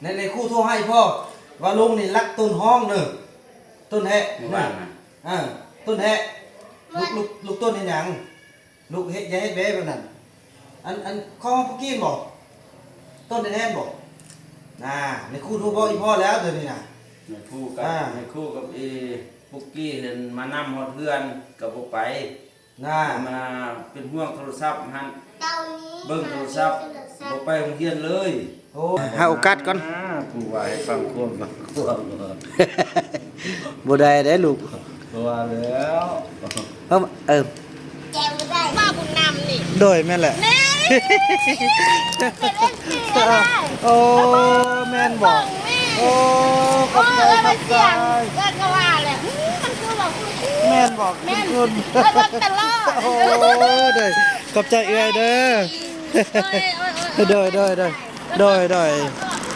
ในคู่โทรให้พ่อว่าลุงนี่รักต้นห้องเด้อต้นแฮะนะต้นแฮะลูกต้นเฮ็ดหยังลูกเฮ็ดอย่าเฮ็ดแบ๊แบบนั้นอันข้อปุกกี้บอกต้นแท้บอกในคู่โทรบอกอีพ่อแล้วเดี๋ยวนี้นะในคู่กับปุกกี้เห็นมานำฮอดเพื่อนกับบ่ไปมาเป็นห่วงโทรศัพท์หันเบิ่งโทรศัพท์บ่ไปโรงเรียนเลยโอ้ให้โอกาสก่อนผู้ว่าให้ฟังความบ่ได้เด้ลูกว่าแล้วแกบ่ได้ว่าบุญนำนี่โดยแม่นแหละโอ้แม่นบอกโอ้ขอบใจขอบใจก็ว่าแหละมันคือบอกแม่นบอกแม่นคุณตลอดโอ้เด้อขอบใจเอื้อยเด้อโดย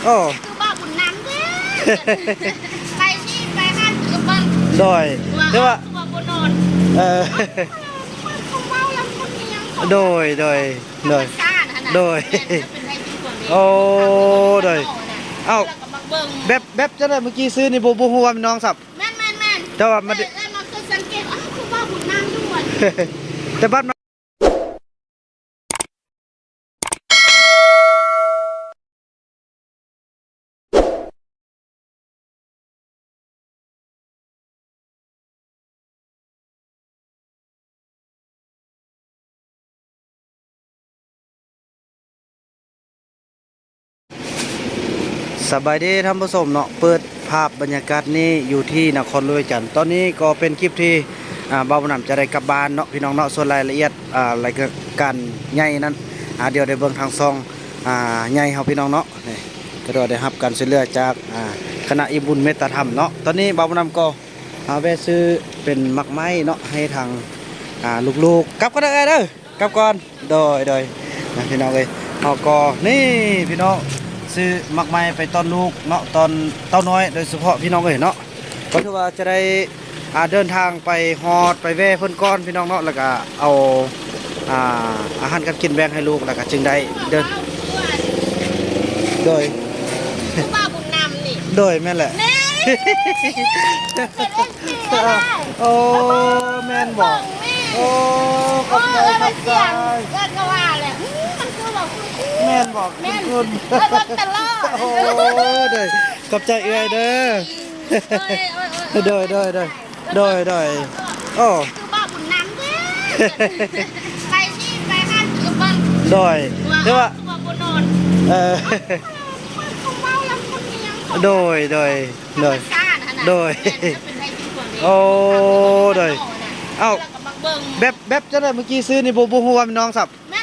โอ้คือว่าบุญนำเด้ไปนี่ไปนั่นคือบังโดยแต่ว่าบ่นอนโดยโอ้โดยเอ้าแบบจะได้เมื่อกี้ซื้อนี่บ่ฮู้ว่ามันน้องสับแม่นแต่ว่ามันคือสังเกตคือว่าบุญน้ำด้วยแต่บ้านสบายดีท่านผู้ชมเนาะเปิดภาพบรรยากาศนี้อยู่ที่นครหลวงจันทร์ตอนนี้ก็เป็นคลิปที่บ่าวนำจะได้กลับบ้านเนาะพี่น้องเนาะส่วนรายละเอียดรายการใหญ่นั้นเดี๋ยวได้เบิ่งทางซองใหญ่เฮาพี่น้องเนาะนี่ก็ได้รับการช่วยเหลือจากคณะอิบุญเมตตาธรรมเนาะตอนนี้บ่าวนำก็แวะซื้อเป็นมักไม้เนาะให้ทางลูกๆกลับก็ได้เด้อกลับก่อนโดยพี่น้องเอ้ยเฮาก็นี่พี่น้องซื้อมักไม้ไปตอนลูกเนาะตอนเต้าน้อยโดยเฉพาะพี่น้องเอ้ยเนาะก็ถือว่าจะได้เดินทางไปฮอดไปแว่เพิ่นก้อนพี่น้องเนาะแล้วก็เอาอาหารการกินแบ่งให้ลูกแล้วก็จึงได้เดินโดยว่าบุญนำนี่โดยแม่นแหละโอ้แม่นบอกโอ้ขอบใจก็ว่าแหละมันคือบอกแม่นบอกคุณโอ้เด้อขอบใจเอื้อยเด้อโดยโอ้คือว่าบุญนำเด้ไปนี่ไปนั่นคือบังโดยแต่ว่าบ่นอนโดยโอ้โดยเอ้าแบบจะได้เมื่อกี้ซื้อนี่บ่ฮู้ว่ามันน้องสับแม่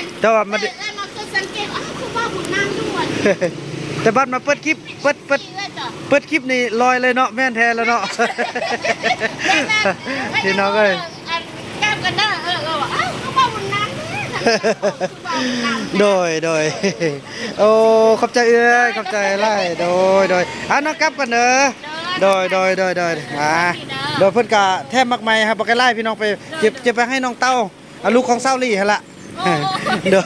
นแต่ว่ามันคือสังเกตคือว่าบุญนำด้วยแต่บัดมาเปิดคลิปเปิดคลิปนี่ลอยเลยเนาะแม่นแท้แล้วเนาะพี่น้องเอ้ยแก้มกันได้ว่าคือว่าบุญนำโดยโอ้ขอบใจเอ้ยขอบใจไล่โดยน้องกลับกันเด้อโดยโดยเพิ่นกะแทบมักไม้ครับบ่ไกลไล่พี่น้องไปเก็บไปให้น้องเต้าลูกของเซาลี่หั่นล่ะโด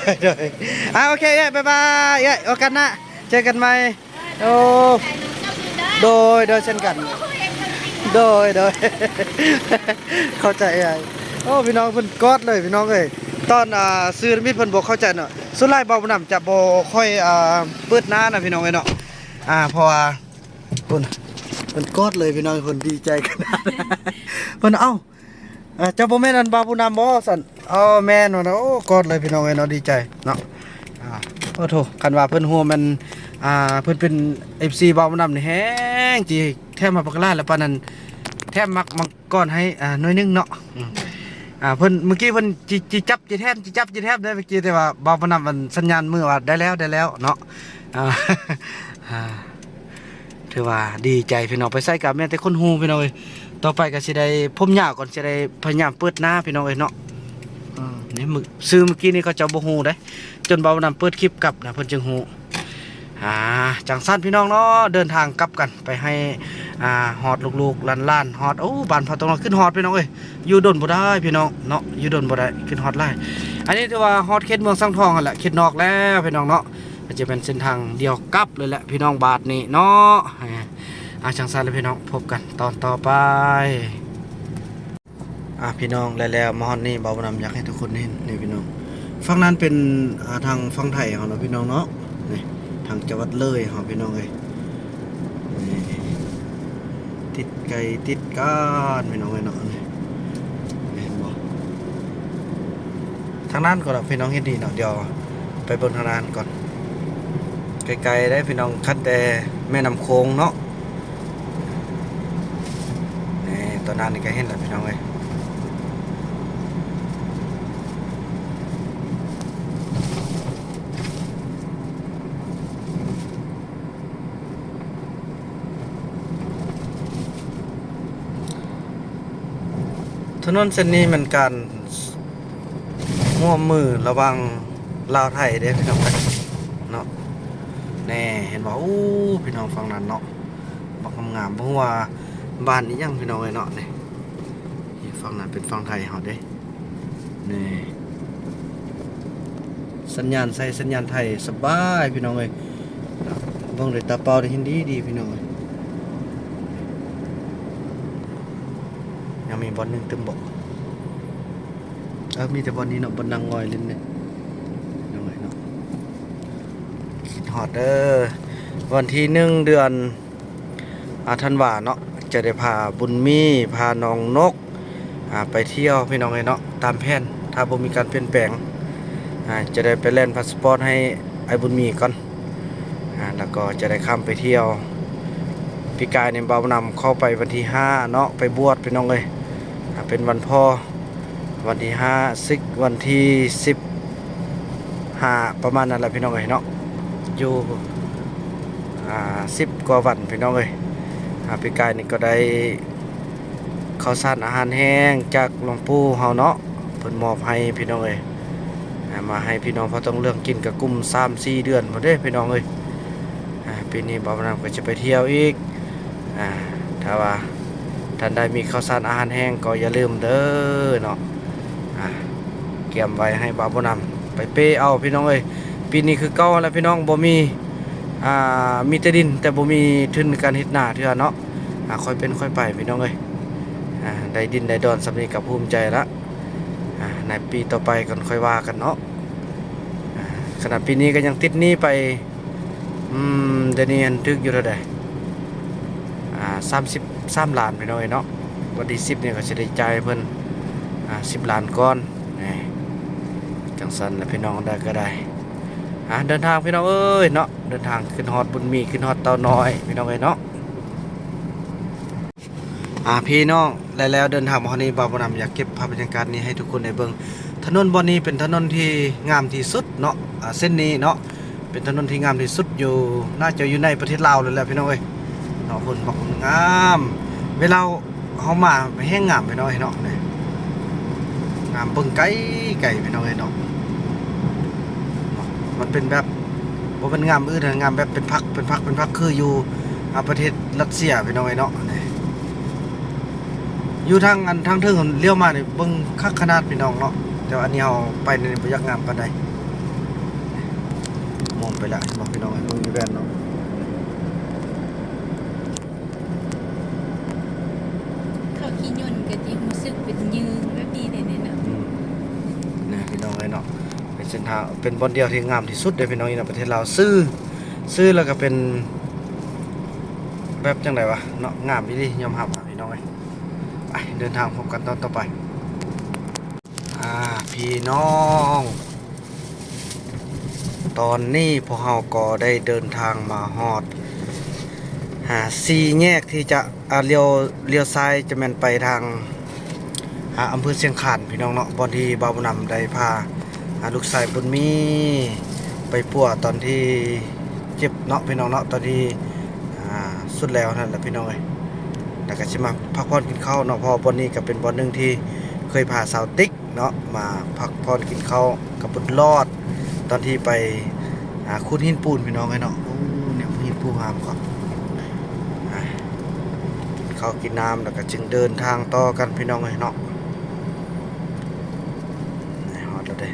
ยโอเคบ๊ายบายโอกันนะเจอกันใหม่โอ้โดยเช่นกันโดยเข้าใจไอ้โอ้พี่น้องเพิ่นกอดเลยพี่น้องเอ้ยตอนซื้อมิตรเพิ่นบ่เข้าใจเนาะสุดท้ายเบาบ่นำจะบ่ค่อยเปิดหน้านะพี่น้องเอ้ยเนาะเพราะว่าเพิ่นกอดเลยพี่น้องเพิ่นดีใจขนาดเพิ่นเอ้าเจ้าบ่แม่นอันบาบุนำบ่ซั่นแม่นว่าโอ้กอดเลยพี่น้องเอ้ยเนาะดีใจเนาะโอ้โธ่คันว่าเพิ่นฮู้มันเพิ่นเป็น FC บาบุนำนี่แฮงจิแท้มาปากลาแล้วปานนั้นแท้มักก่อนให้หน่อยนึงเนาะเพิ่นเมื่อกี้เพิ่นจิจับจิแทบได้เมื่อกี้แต่ว่าบาบุนำมันสัญญาณมือว่าได้แล้วเนาะถือว่าดีใจพี่น้องไปใส่กับแม่แต่คนฮู้พี่น้องเอ้ยต่อไปก็สิได้ผมยาวก่อนสิได้พยายามเปิดหน้าพี่น้องเอ้ยเนาะนี่ซื้อเมื่อกี้นี่เขาจะบ่ฮู้ได้จนเบานำเปิดคลิปกลับนะเพิ่นจึงฮู้จังสั้นพี่น้องเนาะเดินทางกลับกันไปให้ฮอดลูกๆล้านฮอดบ้านพอตรงขึ้นฮอดพี่น้องเอ้ยอยู่ดนบ่ได้พี่น้องเนาะอยู่ดนบ่ได้ขึ้นฮอดไล่อันนี้ถือว่าฮอดเขตเมืองสังทองนั่นแหละเขตนอกแล้วพี่น้องเนาะ ก็จะเป็นเส้นทางเดียวกลับเลยแหละพี่น้องบาทนี้เนาะจังซั่นเลยพี่น้องพบกันตอนต่อไปพี่น้องแล้วมาฮอดนี่บ่าวนำอยากให้ทุกคนเห็นนี่พี่น้องฝั่งนั้นเป็นทางฝั่งไทยเฮาเนาะพี่น้องเนาะนี่ทางจังหวัดเลยเฮาพี่น้องเอ้ยนี่ติดไก่ติดก้านพี่น้องเอ้ยเนาะนี่เห็นบ่ทางนั้นก็ล่ะพี่น้องเห็นดีเนาะเดี๋ยวไปเบิ่งทางนั้นก่อนไกลๆได้พี่น้องคันแต่แม่น้ำโขงเนาะนี่ตอนนั้นนี่ก็เห็นแล้วพี่น้องเอ้ยถนนเส้นนี้มันการร่วมมือระหว่างลาวไทยเด้พี่น้องเนาะแน่เห็นบ่พี่น้องฝั่งนั้นเนาะบักงามๆบ่ฮู้ว่าบ้านนี้ยังพี่น้องเอ้ยเนาะนี่ฝั่งนั้นเป็นฝั่งไทยเฮาเด้นี่สัญญาณใส่สัญญาณไทยสบายพี่น้องเอ้ยเบิ่งด้วยตาเปล่าได้เห็นดีพี่น้องเอ้ยยังมีบอลนึงตึมบ่มีแต่บอลนี้เนาะบอลนางงอยเล่นเนี่ยน้องเอ้ยเนาะคิดฮอดเด้อวันที่1เดือนธันวาเนาะจะได้พาบุญมีพาน้องนกไปเที่ยวพี่น้องเอ้ยเนาะตามแผนถ้าบ่มีการเปลี่ยนแปลงจะได้ไปเล่นพาสปอร์ตให้ไอ้บุญมีก่อนแล้วก็จะได้ข้ามไปเที่ยวปีกายในบ่าวนำเข้าไปวันที่5เนาะไปบวชพี่น้องเอ้ยเป็นวันพ่อวันที่5ซึกวันที่15ประมาณนั้นแหละพี่น้องเอ้ยเนาะอยู่10กว่าวันพี่น้องเอ้ยปีกายนี่ก็ได้ข้าวสารอาหารแห้งจากหลวงปู่เฮาเนาะเพิ่นมอบให้พี่น้องเอ้ยมาให้พี่น้องเพราะต้องเรื่องกินกับกลุ่ม 3-4 เดือนพุ่นเด้พี่น้องเอ้ยปีนี้บ่าวนำก็จะไปเที่ยวอีกถ้าว่าท่านใดมีข้าวสารอาหารแห้งก็อย่าลืมเด้อเนาะเก็บไว้ให้บ่าวนำไปเป้เอาพี่น้องเอ้ยปีนี้คือเก่าแล้วพี่น้องบ่มีมีแต่ดินแต่บ่มีทุนในการเฮ็ดนาเทื่อเนาะค่อยเป็นค่อยไปพี่น้องเอ้ยได้ดินได้ดอนสำนี้ก็ภูมิใจละในปีต่อไปกันค่อยว่ากันเนาะขณะปีนี้ก็ยังติดหนี้ไปเดี๋ยวนี้ทึกอยู่เท่าใด33 ล้านพี่น้องเอ้ยเนาะวันที่10เนี่ยก็สิได้จ่ายเพิ่น10 ล้านก่อนนี่จังซั่นแล้วพี่น้องได้ก็ได้เดินทางพี่น้องเอ้ยเนาะเดินทางขึ้นฮอดบุญมีขึ้นฮอดเตาน้อยพี่น้องเอ้ยเนาะพี่น้องแล้วเดินทางมาฮอดนี้บ่าวบ่นำอยากเก็บภาพบรรยากาศนี้ให้ทุกคนได้เบิ่งถนนบ่นี้เป็นถนนที่งามที่สุดเนาะเส้นนี้เนาะเป็นถนนที่งามที่สุดอยู่น่าจะอยู่ในประเทศลาวเลยแหละพี่น้องเอ้ยเนาะคนบอกงามเวลาเฮามาแห้งงามพี่น้องเอ้ยเนาะนี่งามเบิ่งไกลพี่น้องเอ้ยเนาะมันเป็นแบบบ่เป็นงามอื่นงามแบบเป็นพักคืออยู่ประเทศรัสเซียพี่น้องเอ้ยเนาะนี่อยู่ทางเทิงเลี้ยวมานี่เบิ่งคักขนาดพี่น้องเนาะแต่อันนี้เฮาไปนี่บ่อยากงามปานใดมองไปละบอกพี่น้องให้เบิ่งอยู่แว่นเนาะเขาขี้ยนต์ก็สิรู้สึกเป็นยืงแบบนี้ได้เนาะนี่พี่น้องเอ้ยเนาะเป็นเส้นทางเป็นบอนเดียวที่งามที่สุดในพี่น้องในประเทศลาวซื้อแล้วก็เป็นแบบจังไดวะเนาะงามอีหลียอมรับพี่น้องเอ้ยไปเดินทางพบกันตอนต่อไปพี่น้องตอนนี้พวกเราก็ได้เดินทางมาฮอด4 แยกที่จะเลี้ยวซ้ายจะแม่นไปทางอำเภอเชียงคานพี่น้องเนาะบอนที่บ่าวนำได้พาลูกชายบุญมีไปปัวตอนที่เจ็บเนาะพี่น้องเนาะตอนที่สุดแล้วนั่นแหละพี่น้องเอ้ยแล้วก็สิมาพักผ่อนกินข้าวเนาะเพราะบอนนี้ก็เป็นบอนนึงที่เคยพาสาวติ๊กเนาะมาพักผ่อนกินข้าวกับบุญรอดตอนที่ไปขุดหินปูนพี่น้องเอ้ยเนาะโอ้เนี่ยหินปูนงามครับกินข้าวกินน้ำแล้วก็จึงเดินทางต่อกันพี่น้องเอ้ยเนาะฮอดแล้วเด้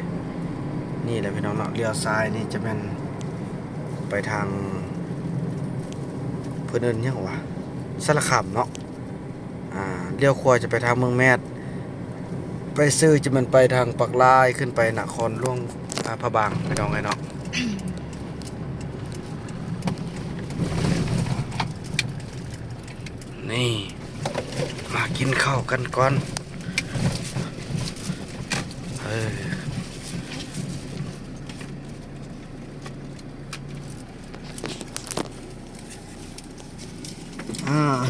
นี่แหละพี่น้องเนาะเลี้ยวซ้ายนี่จะเป็น ไปทางเพิ่นเอิ้นหยังวะสารคามเนาะเลี้ยวขวาจะไปทางเมืองแมดไปซื้อจะมันไปทางปักลายขึ้นไปนครหลวงพระบางไปน้องไงเนาะนี่มากินข้าวกันก่อน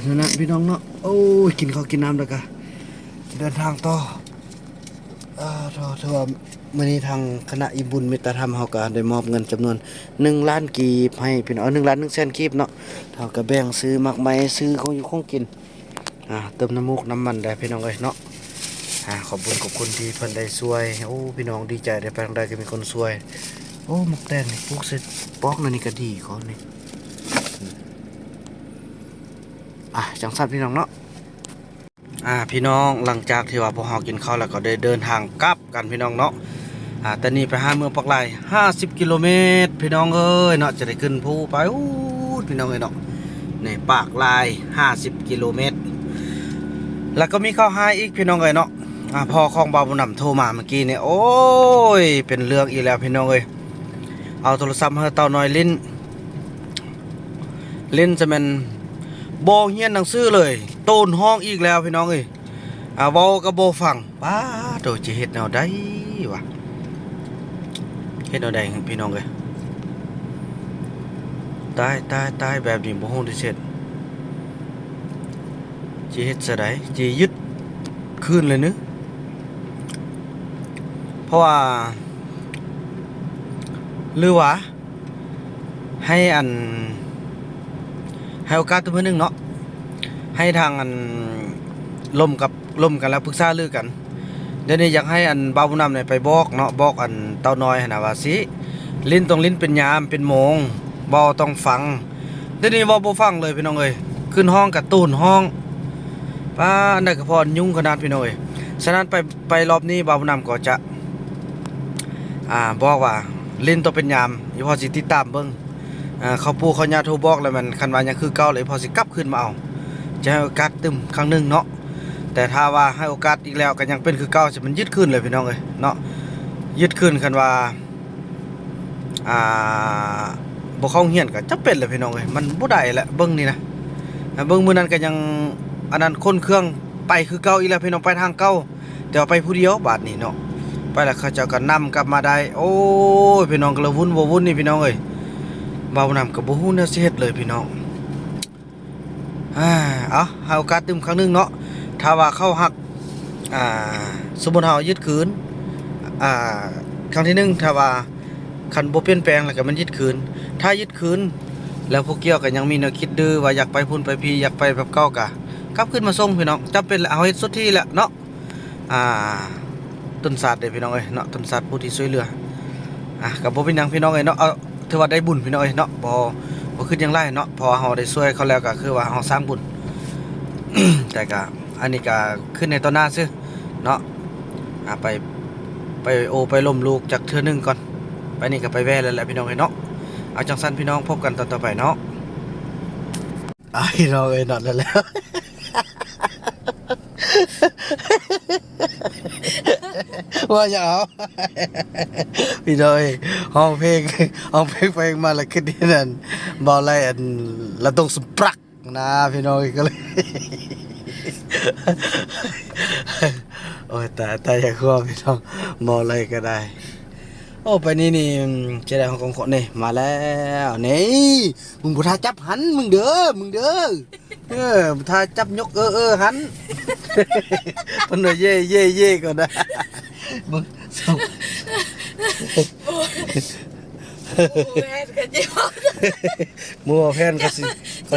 นั่นนะพี่น้องเนาะโอ้ยกินข้าวกินน้ำแล้วก็เดินทางต่อถือว่ามื้อนี้ทางคณะอิบุญเมตตาธรรมเฮาก็ได้มอบเงินจำนวน1 ล้านกีบให้พี่น้อง1 ล้าน 1 แสนกีบเนาะเฮาก็แบ่งซื้อมักไม้ซื้อของอยู่ของกินเติมน้ำมูกน้ำมันได้พี่น้องเอ้ยเนาะขอบคุณที่เพิ่นได้ช่วยโอ้พี่น้องดีใจได้ไปทางใดก็มีคนช่วยโอ้มักแตงนี่ปลูกเสร็จปอกนั่นนี่ก็ดีเขานี่จังซั่นพี่น้องเนาะพี่น้องหลังจากที่ว่าพวกเรากินข้าวแล้วก็ได้เดินทางกลับกันพี่น้องเนาะตอนนี้ไปหาเมืองปักลาย50 กิโลเมตรพี่น้องเอ้ยเนาะจะได้ขึ้นภูไปพี่น้องเอ้ยเนาะนี่ปากลาย50 กิโลเมตรแล้วก็มีข้าวหาอีกพี่น้องเอ้ยเนาะพ่อของบ่าวบุญนำโทรมาเมื่อกี้เนี่ยโอ้ยเป็นเรื่องอีกแล้วพี่น้องเอ้ยเอาโทรศัพท์ให้เต่าน้อยลิ้นจะเป็นโบเฮียนหนังสือเลยโตนห้องอีกแล้วพี่น้องเอ้ยเว้าก็บ่ฟังป้าโตจะเฮ็ดแนวใดวะเฮ็ดแนวใดพี่น้องเอ้ยตายแบบนี้บ่ฮู้ได้เสร็จสิเฮ็ดซะได้สิยึดคืนเลยนึเพราะว่าหรือว่าให้ให้โอกาสตัวเพิ่นนึงเนาะให้ทางล่มกันแล้วปรึกษารือกันเดี๋ยวนี้อยากให้บ่าวผู้นำเนี่ยไปบอกเนาะบอกเต้าน้อยหั่นน่ะว่าสิลิ้นต้องลิ้นเป็นยามเป็นโมงบ่ต้องฟังเดี๋ยวนี้บ่ฟังเลยพี่น้องเอ้ยขึ้นห้องกระตูนห้องป้าอันใดก็พอยุ่งขนาดพี่น้องเอ้ยฉะนั้นไปรอบนี้บ่าวผู้นำก็จะบอกว่าลิ้นต้องเป็นยามอยู่พอสิติดตามเบิ่งเขาปู่เขาย่าโทรบอกแล้วมันคันว่ายังคือเก่าเลยพอสิกลับขึ้นมาเอาจะให้โอกาสตึมครั้งนึงเนาะแต่ถ้าว่าให้โอกาสอีกแล้วก็ยังเป็นคือเก่าสิมันยึดขึ้นเลยพี่น้องเอ้ยเนาะยึดขึ้นคันว่าบ่เข้าเฮียนก็จะเป็นเลยพี่น้องเอ้ยมันบ่ได้แหละเบิ่งนี่นะเบิ่งมื้อนั้นก็ยังอันนั้นคนเครื่องไปคือเก่าอีกแล้วพี่น้องไปทางเก่าแต่ว่าไปผู้เดียวบาดนี้เนาะไปแล้วเขาเจ้าก็นำกลับมาได้โอ้ยพี่น้องก็ละวุ่นบ่วุ่นนี่พี่น้องเอ้ยบ่าวนำกับบ่ฮู้แนวสิเฮ็ดเลยพี่น้องเอาให้โอกาสตึมครั้งนึงเนาะถ้าว่าเข้าหักสมมุติเฮายึดคืนครั้งที่1ถ้าว่าคันบ่เปลี่ยนแปลงแล้วก็มันยึดคืนถ้ายึดคืนแล้วพวกเกี่ยวก็ยังมีแนวคิดดื้อว่าอยากไปพุ่นไปพี่อยากไปแบบเก่าก็กลับขึ้นมาส่งพี่น้องจำเป็นแล้วเอาเฮ็ดสุดที่แหละเนาะต้นศาสตร์เด้พี่น้องเอ้ยเนาะต้นศาสตร์ผู้ที่ช่วยเหลือก็บ่เป็นหยังพี่น้องเอ้ยเนาะถือว่าได้บุญพี่น้องเอ้ยเนาะบ่ขึ้นยังไรเนาะพอเฮาได้ช่วยเขาแล้วก็คือว่าเฮาสร้างบุญ แต่ก็อันนี้ก็ขึ้นในตอนหน้าซื่อเนาะไปล่มลูกจากเทื่อนึงก่อนไปนี่ก็ไปแว่แล้วแหละพี่น้องเอ้ยเนาะเอาจังซั่นพี่น้องพบกันตอนต่อไปเนาะพี่น้องเอ้ยนอนแล้ว ว่าอย่าเอาพี่น้อยห้องเพลงมาแล้วขึ้นที่นั่นบ่าวไล่ละตรงสปรักนะพี่น้อยก็เลย โอ้ยแต่อยากว่าพี่น้องบ่าวไล่ก็ได้โอ้ไปนี่จะได้ของคนนี่มาแล้วนี่มึงบ่ท่าจับหันมึงเด้อท่าจับยกหันเพิ่นว่าเย่ก่อนนะมึงส่งมัวแผ่นก็สิแ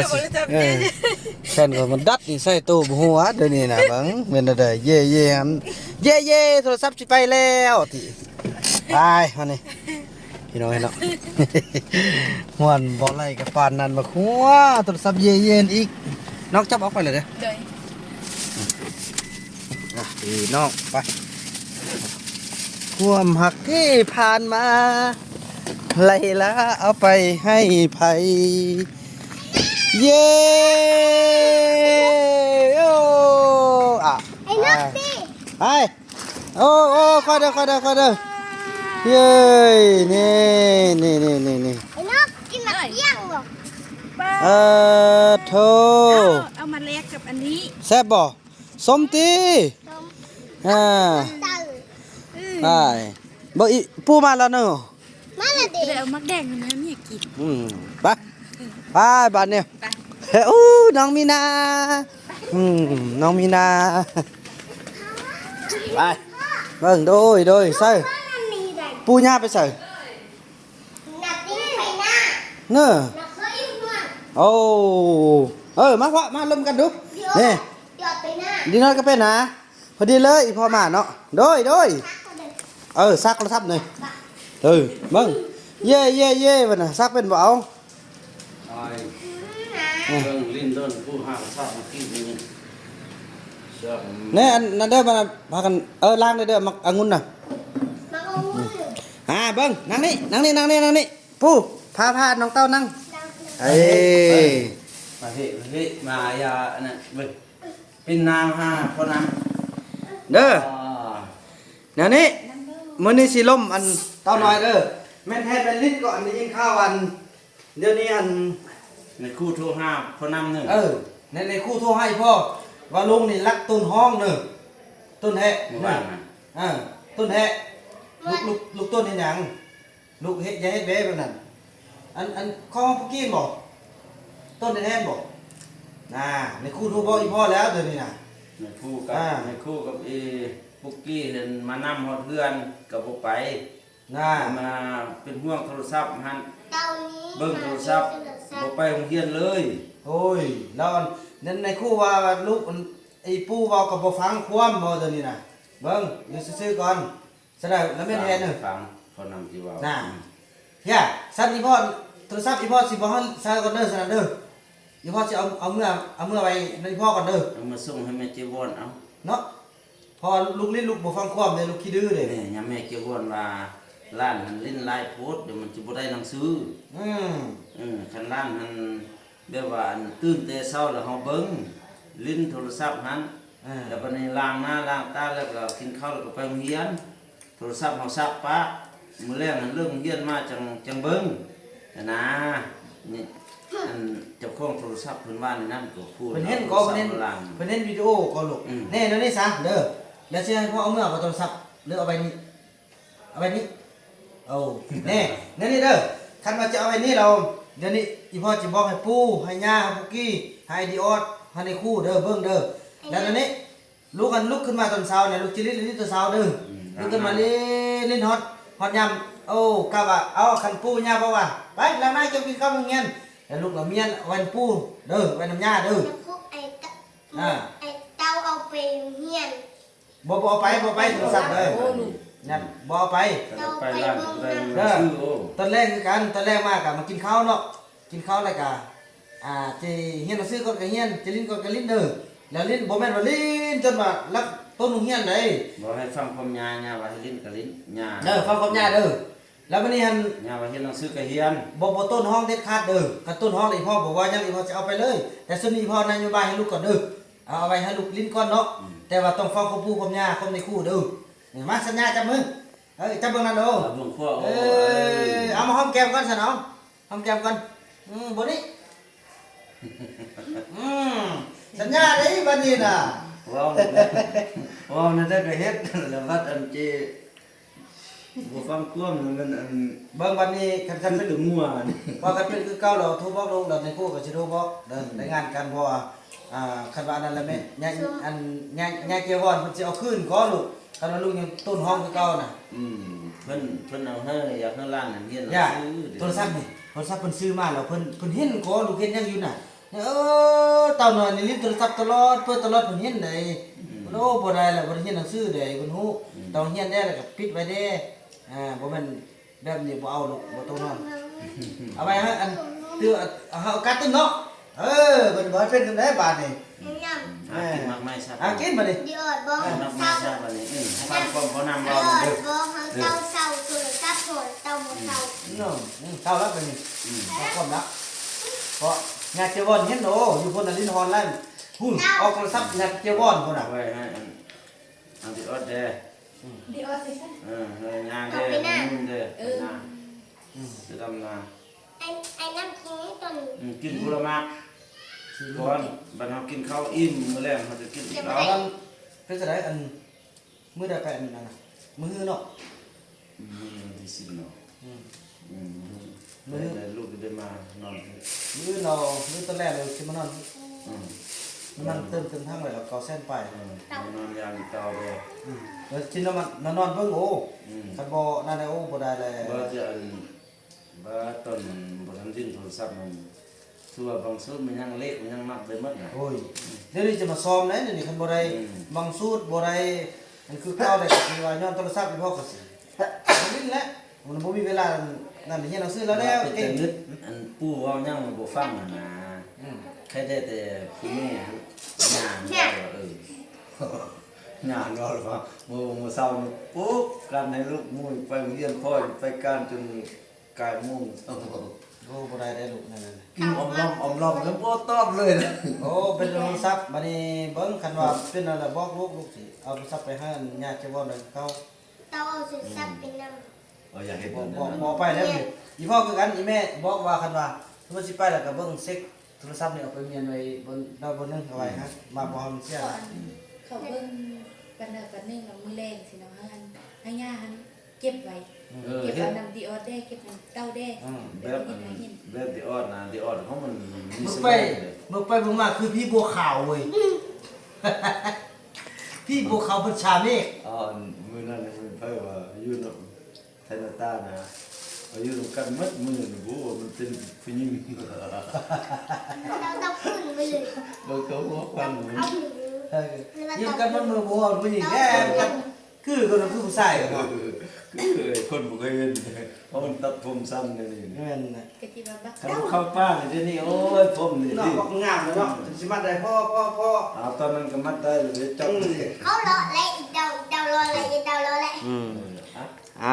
ผ่นก็มันดัดนี่ใส่ตู้บ่ฮู้ว่าเดี๋ยวนี้น่ะบังแม่นได้เย่หันเย่โทรศัพท์สิไปแล้วติไปมานี่พี่น้องเนาะม่วนบ่ไล่กับปานนั้นมาคัวโทรศัพท์เย่อีกน้องจับออกไปเลยเด้อพี่น้องไปความหักที่ผ่านมา ไล่ละเอาไปให้ไผเย้โอ้อ่ะ ไอ้นักดิ ไปโอ้โอ้ขอเด้อขอเด้อขอเด้อเย้นี่นี่นี่นี่นี่ ไอ้นักกินหนักเยี่ยงบ่ โธ เอามาแลกกับอันนี้ แซ่บบ่สมตี ต้ม อ่า เต่า ได้บ่อีปูมาแล้วเนาะ มาละดิ เดี๋ยวเอามักแดงอันนั้นเนี่ยกิน ไปไปบ้านเนี่ย ไป อู้น้องมีนาน้องมีนาไปเบิ่งโดยใส่ มันมีได้ ปูย่าไปใส่ หนักดิไปหน้า เน้อ หนักเคยอยู่เมือง โอ้มาพ่อมาลมกันดู เดี๋ยว นี่ หยอดไปหน้า ดีน้อยก็เป็นนะพอดีเลยอีพ่อมาเนาะโดย ทักเขาเลย ซักโทรศัพท์หน่อยเบิ่งเย่บัดน่ะซักเป็นบ่เอา ไอ้เบิ่งลิ้นต้นผู้หาทราบมากินนี่เชื่อผม แน่อันนั้นเด้อมาพากันล้างเด้อมักองุ่นน่ะ มาเอามือ เบิ่งนั่งนี่ผู้พาน้องเต้านั่ง ดัง เอ้ย มาเฮ้มาอย่าอันนั้นเบิ่งเป็นนางห้าคนนั้น เด้อเดี๋ยวนี้มื้อนี้สิล่มอันเต้าน้อยเด้อแม่นแท้เป็นลิ้นก่อนได้ยินข้าวอันเดี๋ยวนี้อัน ในคู่โทรห้าคนนั้นหนึ่ง ในครู่โทรให้พ่อว่าลุงนี่รักต้นห้องเด้อต้นแฮะ เมื่อวานนะ ต้นแฮะลูกต้นเฮ็ดหยังลูกเฮ็ดอย่าเฮ็ดเบ้แบบนั้นอันข้อพุกกี้บ่ต้นแท้บ่น่ะในครู่โทรบอกอีพ่อแล้วเดี๋ยวนี้น่ะ ในคู่กับปุกกี้เห็นมานำฮอดเพื่อนกับบ่ไป น่ะ มาเป็นห่วงโทรศัพท์หัน เต่านี้ เบิ่งโทรศัพท์บ่ไปโรงเรียนเลย โอ้ยแล้วอันนั้นในครู่ว่าลูกไอ้ปู่เว้าก็บ่ฟังความบ่เดี๋ยวนี้น่ะเบิ่งอยู่ซื่อๆก่อนซะได้แล้วแม่นแท้เด้อ ฟังเขานำที่ว่า น่ะเฮียสั่นอีพ่อโทรศัพท์อีพ่อสิบ่ให้ใส่ก่อนเด้อสั่นเด้ออีพ่อสิเอาเมื่อไว้ในพ่อก่อนเด้อ เอามาส่งให้แม่เจวอนเอา เนาะพอลูกลิ้นลูกบ่ฟังความเด้อลูกขี้ดื้อเด้ เนี่ยยามแม่เจวอนว่าร้านหันลิ้นลายโพดเดี๋ยวมันสิบ่ได้หนังสือ อืม คันร้านหันแบบว่าอันตื่นแต่เช้าแล้วเฮาเบิ่งลิ้นโทรศัพท์หันแล้วบัดนี้ล้างหน้าล้างตาแล้วก็กินข้าวแล้วก็ไปโรงเรียนโทรศัพท์เฮาซักปะมื้อแรกนั้นเรื่องโรงเรียนมาจังเบิ่งนะนี่อันเจ้าของโทรศัพท์เพิ่นว่าในนั้นก็พูด เพิ่นเห็นก็เพิ่นเห็น ล้าง เพิ่นเห็นวิดีโอก็ลูก อืม แน่เดี๋ยวนี้ซะเด้อแล้วสิให้พ่อเอาเมื่อเอาโทรศัพท์หรือเอาไปนี่เอาไปนี่เอาแน่นี่เด้อคันว่าจะเอาไปนี่เราเดี๋ยวนี้อีพ่อสิบอกให้ปู่ให้ย่าให้ปุกกี้ให้ดีออดให้ในครู่เด้อเบิ่งเด้อแล้วเดี๋ยวนี้ลูกขึ้นมาตอนเช้าเนี่ยลูกจิลิ้นตอนเช้าเด้อลูกขึ้นมาลิ้นฮอดยำโอ้กะว่าเอาคันปู่ย่าบอกว่าไปแล้วนายจะกินข้าวโรงเรียนแล้วลูกกับเมียนเอาไว้ปู่เด้อไว้น้ำย่าเด้อ จะพวกไอ้เต่าเอาไปเฮียน บ่ไปโทรศัพท์เด้อนั่นบ่เอาไป แล้วไปร้านก็ได้หนังสือโอ้ ตอนแรกคือกันตอนแรกมากะมากินข้าวเนาะกินข้าวแล้วก็สิเฮียนหนังสือก่อนก็เฮียนจะลิ้นก่อนก็ลิ้นเด้อแล้วลิ้นบ่แม่นว่าลิ้นจนว่ารักต้นโรงเรียนได้ บ่ให้ฟังความยาว่าให้ลิ้นกับลิ้นยา เด้อฟังคำย่าเด้อแล้วมื้อนี้หั่น ยาว่าเฮ็ดหนังสือก็เฮียน บ่ต้นห้องเด็ดขาดเด้อคันต้นห้องนี่พ่อบอกว่ายังอีพ่อจะเอาไปเลย แต่ส่วนนี้พ่อนโยบายให้ลูกก่อนเด้อเอาไว้ให้ลูกลิ้นก่อนเนาะแต่ว่าต้องฟังคำปู่คำย่าคำในครูเด้อนี่มาสัญญาจับมือจับเบิ่งนั่นเด้อ หลวงพ่อโอ้ เอามาหอมแก้มก่อนซะน้องหอมแก้มก่อนบ่นี้สัญญาเด้บัดนี้น่ะ ว้าวว้าวนั่นได้ก็เฮ็ดแล้ววัดอันเจบ่ฟังความมันอัน เบิ่งบัดนี้คัน คัน เป็น เป็นมั่วนี่ ว่ากันเป็นคือเก่าเราโทรบอกลงเราในครูก็สิโทรบอกเด้อได้งานกันเพราะว่าคันว่าอันนั้นแหละแม่ยายเกียววอนเพิ่นสิเอาคืนขอลูกคันว่าลูกยังต้นห้องคือเก่าน่ะ เพิ่นเอาให้อยากให้ร้านนั้นเรียนหนัง ย่า สือ โทรศัพท์นี่โทรศัพท์เพิ่นซื้อมาแล้วเพิ่นเห็นขอลูกเห็นยังอยู่น่ะเต่าน้อยนี่ลิ้นโทรศัพท์ตลอดเพิ่นตลอดเพิ่นเห็นได้โอ้บ่ได้แล้วบ่ได้เรียนหนังสือได้เพิ่นฮู้ต้องเรียนได้แล้วก็ปิดไว้เด้บ่แม่นแบบนี้บ่เอาลูกบ่ต้องนอนเอาไว้ให้อันตื้อเอากัดตึ้งเนาะเพิ่นบ่ให้เป็นจังได๋บาดนี่ ยำ กินมากไม่ทราบ กินบัดนี้ เดี๋ยวบอก มากไม่ เต่า ทราบวันนี้ฟังความเขานำ เดี๋ เรา ยว เด้อ บอกเต่าเต่าตัวกับโท หัวเตาหมดเตา เนาะเท่าแล้วเป็นเอาความรักเพราะงานเจวอนเห็นโอ้อยู่คนอันนี้ฮอนแล้วหุ่นเอาโทรศัพท์งานเจวอนคนน่ะ ไว้ให้อันที่ออดเด้ เดี๋ยวเอาใส่ซะ เฮ้ยงานเด้นุ่นเด้นาจะทำนา ไอ้น้ำกินนี่ตัวนี้ กินผลไม้ก่อนบัดเฮากินข้าวอิ่มมื้อแรกมันจะกินอีกแล้ว อันเป็นจะได้อันมื้อใดไปอันนั้นน่ะมื้อเนาะ ที่สิบเนาะ มื้อ ได้ลูกได้มานอน มื้อเรามื้อตอนแรกเราสิมานอนมันนั่งเติมทางไว้แล้วก็เส้นไป นอนยามเตาเลย แล้วกินแล้วมันนอนเบิ่งโอ้คันบ่นั่นได้โอ้บ่ได้เลย บ่จะบ่ต้นบ่ทันสิ้นโทรศัพท์มันคือว่าบางสูตรมันยังเละมันยังมักไปหมดน่ะ โอ้ยเดี๋ยวนี้จะมาซ้อมไหนเดี๋ยวนี้คันบ่ได้บางสูตรบ่ได้มันคือเก่าได้ก็คือว่าย้อนโทรศัพท์ไปพอก็สิลิ้นแล้วมันบ่มีเวลานั่นเฮียนหนังสือแล้วแล้ว แต่ เก่ง นึกอันปู่เว้ายังบ่ฟังน่ะใครได้แต่ผู้แม่ย่างว่าย่างก็ว่ามื้อเช้านี่ปุ๊บกันให้ลูกมุ้ยไปโรงเรียนพ่อไปการจนกายมุ่ง โอ้บ่ได้ได้ลูกนั่น กินอมล้อมแล้วบ่ตอบเลยนะ โอ้เป็นโทรศัพท์บัดนี้เบิ่งคันว่าเป็นอะไรบอกลูกสิเอาโทรศัพท์ไปให้ญาติเจ้าบ่ได้เขา เตาเอาสุดซับเป็นน้ อยากเห็น บอกไปแล้วนี่อีพ่อคือกันอีแม่บอกว่าคันว่าสมมุติสิไปแล้วก็เบิ่งเช็คโทรศัพท์นี่เอาไปเมียนไว้บนดาวบนนึงเอาไว้ฮะมาบ่ให้มันเสีย เขาเบิ่งปันเดอปันนึงกับมือแรงสิเนาะให้ย่าหันเก็บไว้เก็บ เฮ็ อั ด นนำดีออดได้เก็บอันเต้าได้ แบบที่ออดนะที่ออดเขามันมี มึง ส ไป มัย มึงไปมึงมาคือพี่บัวขาวเว้ย พี่บัวขาวพัชาเมฆ อ๋อมือนั่นมันเพิ่นว่าอยู่นไทยนาตานะอยู่กันมัดมือนี่บ่มันเป็นผู้หญิง ำเตาขึ้นไปเลย บ่เขาบอกฟัง เอาหนู ยิงกันมันมือบัวมันยิงแย่กันคือคนนั้นคือผู้ชายเหรอ คือคนบ่เคยเห็นเพราะมันตัดผมสั้นนี่ แม่นน่ะ กะทิว่าบัก ถ้าเข้าป้านี่นี่โอ้ยผมนี่ นอกก็งามเลยเนาะสิมาได้พ่อ เอาตอนนั้นก็มัดได้เลยจับ เขารออะไรอีกเดารออะไรอีกเดารออะไร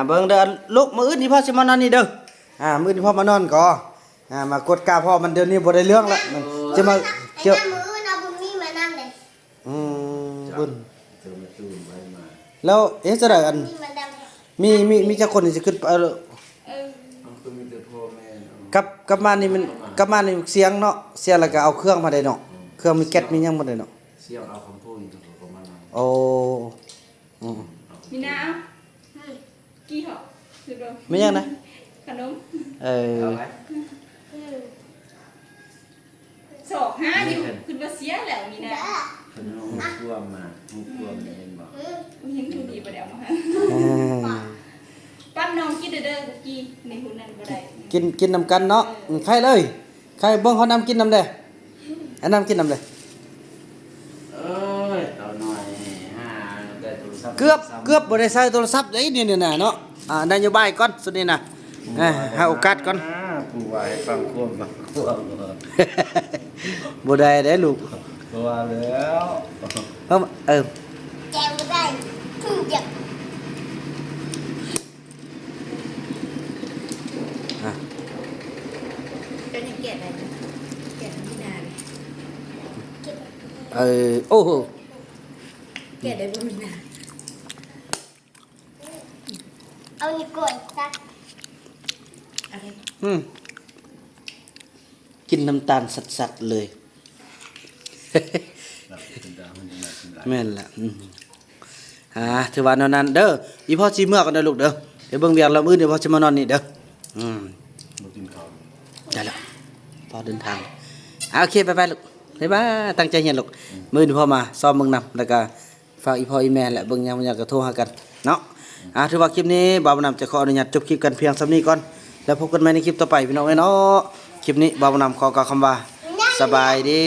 เบิ่งเด้อลูกมื้ออื่นนี่พ่อสิมานอนนี่เด้อมื้อนี้พ่อมานอนก่อมากดกาพ่อมันเดี๋ยวนี้บ่ได้เรื่องละมันจะมา ไอ้ เกี่ยว น้ำมือเราบุญมีมานั่งเลย บุญ เจอมาตูมไว้มา แล้วจะได้อัน มีมาดำ มีจักคนที่สิขึ้นไป เอาก็มีแต่พ่อแม่ กับมานี่มันกับมานี่เสียงเนาะเสียงแล้วก็เอาเครื่องมาได้เนาะเครื่องมีแก๊สมีหยังบ่ได้เนาะ เสียงเอาคำพูดอยู่ตรงประมาณนั้น โอ้ มีน้ำกี่ห่อคือบ่ มีหยังนะ ขนม เอาไหม สอกหาอยู่คือบ่เสียแล้วมีน้ ขนมท่วมมามุกท่วมเห็นบ่ ำเห็นทุดีบ่ได้เอามาปั้นน้องกินเด้อๆกี้ในหุ่นนั้นบ่ได้ กินนำกันเนาะใครเลยใครเบิ่งเขานำกินนำเด้อันนำกินนำเด้ เอ้ยเอาหน่อยได้โทรศัพท์ เกือบบ่ได้ใช้โทรศัพท์เด้นี่น่ะเนาะนโยบายก่อนสุดนี้น่ะให้โอกาสก่อน ผู้ว่าให้ฟังความบางความ บ่ได้เด้ลูก ว่าแล้ว แกไม่ได้ขึ้นจาก เป็นแกะอะไรแกะมีนา โอ้โห แกะได้บ่มีนา เอานี่ก่อนซัก อะไร กินน้ำตาลสัดๆเลย แม่นละถือว่านั้นเด้ออีพ่อสิเมื่อกันเด้อลูกเด้อเดี๋ยวเบิ่งเวียงเรามื้อเดี๋ยวพ่อสิมานอนนี่เด้อบ่กินข้าว ได้แล้วพ่อเดินทางโอเคไปๆลูกบ๊ายบายตั้งใจเรียนลูกมื้อนี้พ่อมาซ้อมเบิ่งนำแล้วก็ฝากอีพ่ออีแม่แหละเบิ่งยามอยากก็โทรหากันเนาะถือว่าคลิปนี้บ่าวนำจะขออนุญาตจบคลิปกันเพียงส่ำนี้ก่อนแล้วพบกันใหม่ในคลิปต่อไปพี่น้องเอ้ยเนาะคลิปนี้บ่าวนำขอกล่าวคำว่าสบายดี